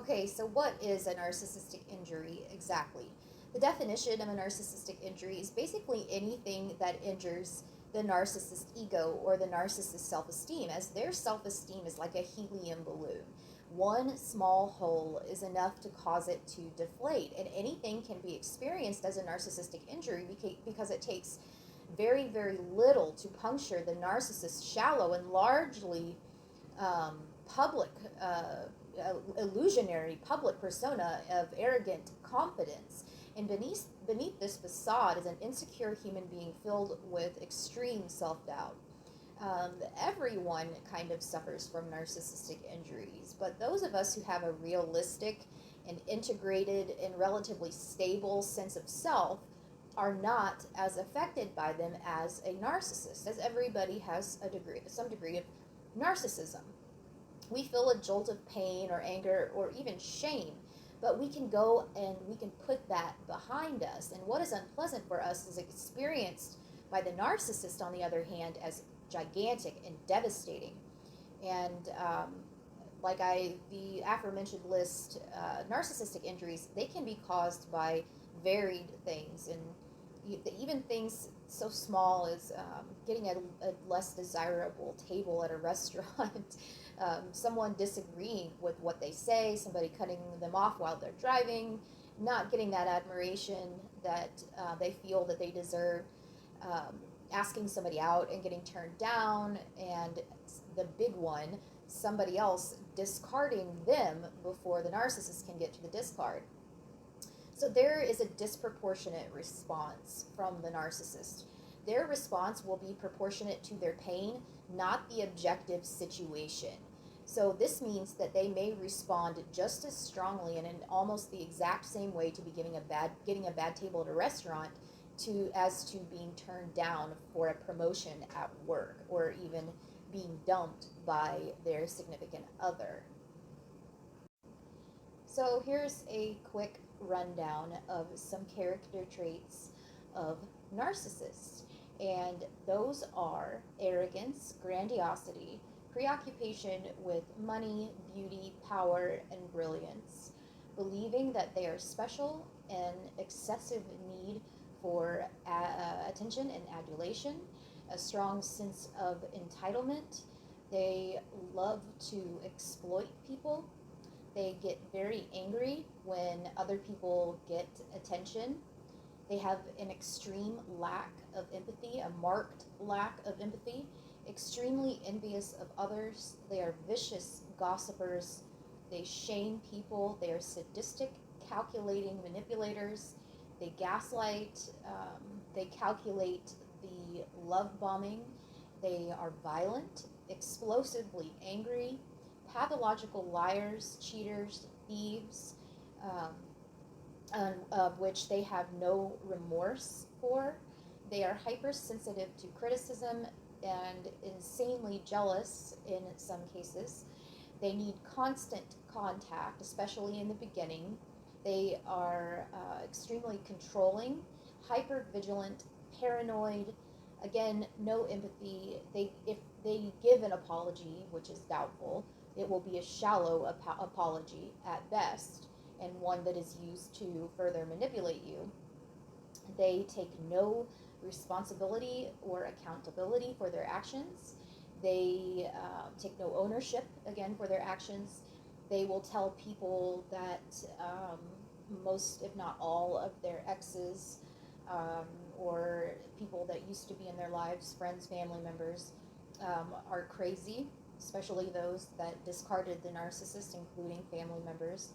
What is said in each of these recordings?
Okay, so what is a narcissistic injury exactly? The definition of a narcissistic injury is basically anything that injures the narcissist ego or the narcissist self esteem, as their self esteem is like a helium balloon. One small hole is enough to cause it to deflate, and anything can be experienced as a narcissistic injury because it takes very, very little to puncture the narcissist's shallow and largely public, illusionary public persona of arrogant confidence. And beneath this facade is an insecure human being filled with extreme self doubt. Everyone kind of suffers from narcissistic injuries, but those of us who have a realistic and integrated and relatively stable sense of self are not as affected by them as a narcissist, as everybody has some degree of narcissism. We feel a jolt of pain or anger or even shame, but we can go and we can put that behind us. And what is unpleasant for us is experienced by the narcissist, on the other hand, as gigantic and devastating. And the aforementioned list, narcissistic injuries, they can be caused by varied things, and even things so small as getting a less desirable table at a restaurant, someone disagreeing with what they say, somebody cutting them off while they're driving, not getting that admiration that they feel that they deserve, asking somebody out and getting turned down, and the big one, somebody else discarding them before the narcissist can get to the discard. So there is a disproportionate response from the narcissist. Their response will be proportionate to their pain, not the objective situation. So this means that they may respond just as strongly and in almost the exact same way to be getting a bad table at a restaurant as to being turned down for a promotion at work, or even being dumped by their significant other. So here's a quick rundown of some character traits of narcissists. And those are arrogance, grandiosity, preoccupation with money, beauty, power, and brilliance, believing that they are special, and excessive need for attention and adulation, a strong sense of entitlement. They love to exploit people. They get very angry when other people get attention. They have an extreme lack of empathy, a marked lack of empathy, extremely envious of others. They are vicious gossipers. They shame people. They are sadistic, calculating manipulators. They gaslight. They calculate the love bombing. They are violent, explosively angry, pathological liars, cheaters, thieves, of which they have no remorse for. They are hypersensitive to criticism and insanely jealous in some cases. They need constant contact, especially in the beginning. They are extremely controlling, hypervigilant, paranoid. Again, no empathy. If they give an apology, which is doubtful, it will be a shallow apology at best, and one that is used to further manipulate you. They take no responsibility or accountability for their actions. They take no ownership, again, for their actions. They will tell people that most, if not all, of their exes or people that used to be in their lives, friends, family members, are crazy, especially those that discarded the narcissist, including family members.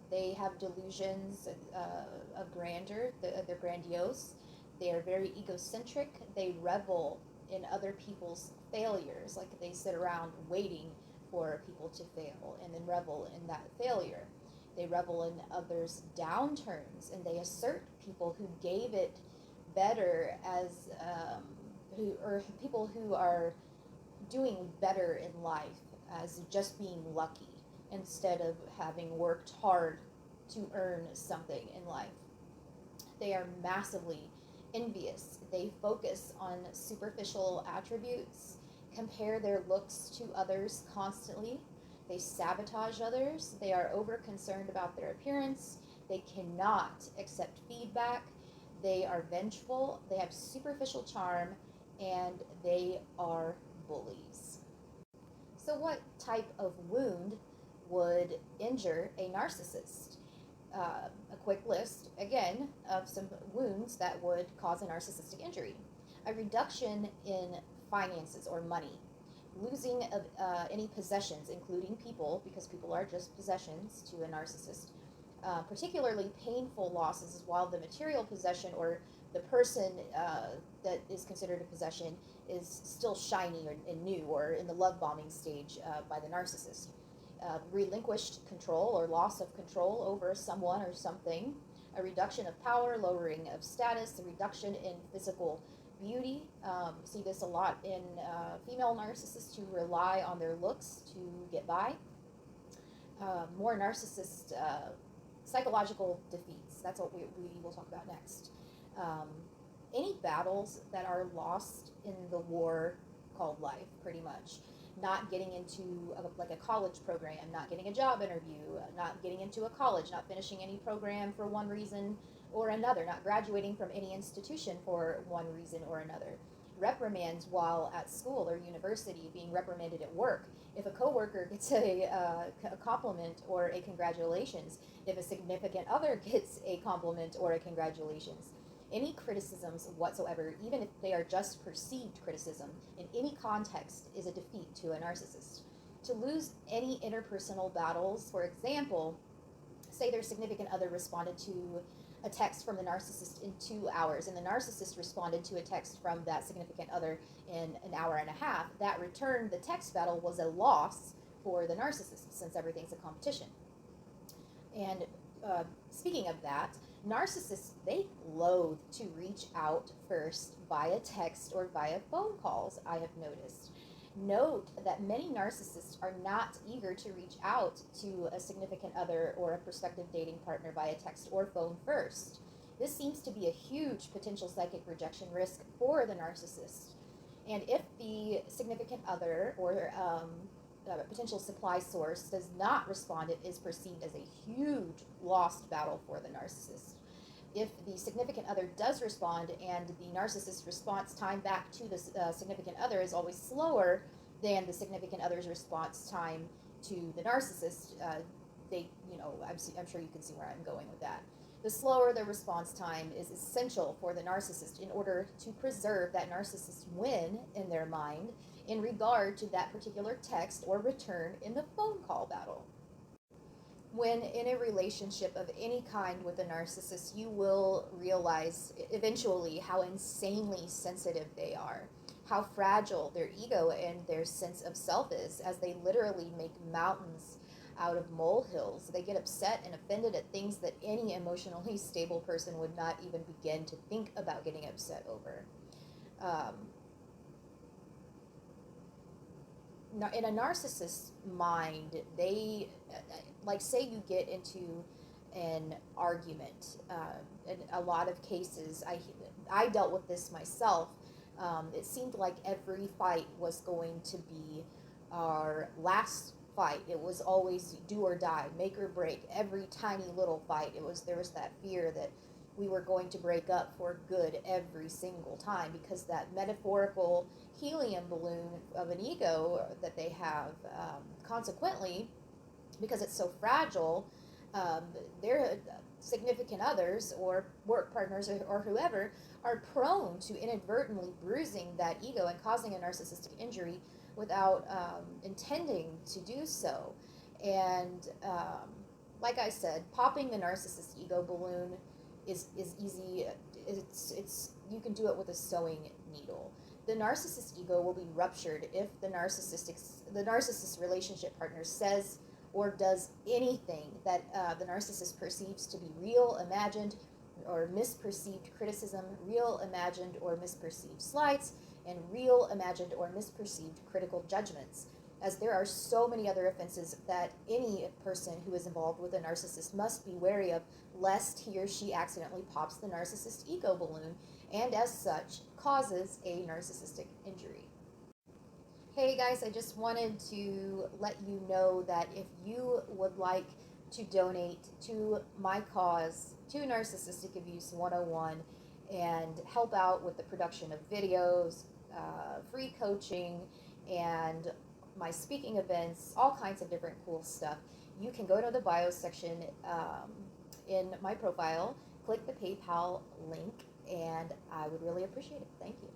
They have delusions of grandeur. They're grandiose. They are very egocentric. They revel in other people's failures. Like, they sit around waiting for people to fail and then revel in that failure. They revel in others' downturns, and they assert people who gave it better as people who are doing better in life as just being lucky, instead of having worked hard to earn something in life. They are massively envious. They focus on superficial attributes, compare their looks to others constantly. They sabotage others. They are over concerned about their appearance. They cannot accept feedback. They are vengeful. They have superficial charm, and they are bullies. So, what type of wound would injure a narcissist? A quick list, again, of some wounds that would cause a narcissistic injury. A reduction in finances or money, losing of any possessions, including people, because people are just possessions to a narcissist. Particularly painful losses while the material possession or the person that is considered a possession is still shiny and new or in the love bombing stage by the narcissist. Relinquished control or loss of control over someone or something, a reduction of power, lowering of status, a reduction in physical beauty. See this a lot in female narcissists who rely on their looks to get by. More narcissist psychological defeats. That's what we will talk about next. Any battles that are lost in the war called life, pretty much. Not getting into a college program, not getting a job interview, not getting into a college, not finishing any program for one reason or another, not graduating from any institution for one reason or another. Reprimands while at school or university, being reprimanded at work. If a coworker gets a compliment or a congratulations, if a significant other gets a compliment or a congratulations, any criticisms whatsoever, even if they are just perceived criticism, in any context is a defeat to a narcissist. To lose any interpersonal battles, for example, say their significant other responded to a text from the narcissist in 2 hours, and the narcissist responded to a text from that significant other in an hour and a half, that return, the text battle, was a loss for the narcissist since everything's a competition. And speaking of that, narcissists, they loathe to reach out first via text or via phone calls, I have noticed. Note that many narcissists are not eager to reach out to a significant other or a prospective dating partner via text or phone first. This seems to be a huge potential psychic rejection risk for the narcissist. And if the significant other or potential supply source does not respond, it is perceived as a huge lost battle for the narcissist. If the significant other does respond and the narcissist's response time back to the significant other is always slower than the significant other's response time to the narcissist, I'm sure you can see where I'm going with that. The slower the response time is essential for the narcissist in order to preserve that narcissist win in their mind in regard to that particular text or return in the phone call battle. When in a relationship of any kind with a narcissist, you will realize eventually how insanely sensitive they are, how fragile their ego and their sense of self is, as they literally make mountains out of molehills. They get upset and offended at things that any emotionally stable person would not even begin to think about getting upset over. In a narcissist's mind, they, say you get into an argument. In a lot of cases, I dealt with this myself. It seemed like every fight was going to be our last fight. It was always do or die, make or break. Every tiny little fight, there was that fear that we were going to break up for good every single time, because that metaphorical helium balloon of an ego that they have, consequently, because it's so fragile, their significant others or work partners or whoever are prone to inadvertently bruising that ego and causing a narcissistic injury without intending to do so. And like I said, popping the narcissist ego balloon is easy. It's you can do it with a sewing needle. The narcissist ego will be ruptured if the narcissist relationship partner says or does anything that the narcissist perceives to be real, imagined, or misperceived criticism, real, imagined, or misperceived slights, and real, imagined, or misperceived critical judgments. As there are so many other offenses that any person who is involved with a narcissist must be wary of, lest he or she accidentally pops the narcissist ego balloon, and as such, causes a narcissistic injury. Hey guys, I just wanted to let you know that if you would like to donate to my cause, to Narcissistic Abuse 101, and help out with the production of videos, free coaching, and my speaking events, all kinds of different cool stuff, you can go to the bio section in my profile, click the PayPal link, and I would really appreciate it. Thank you.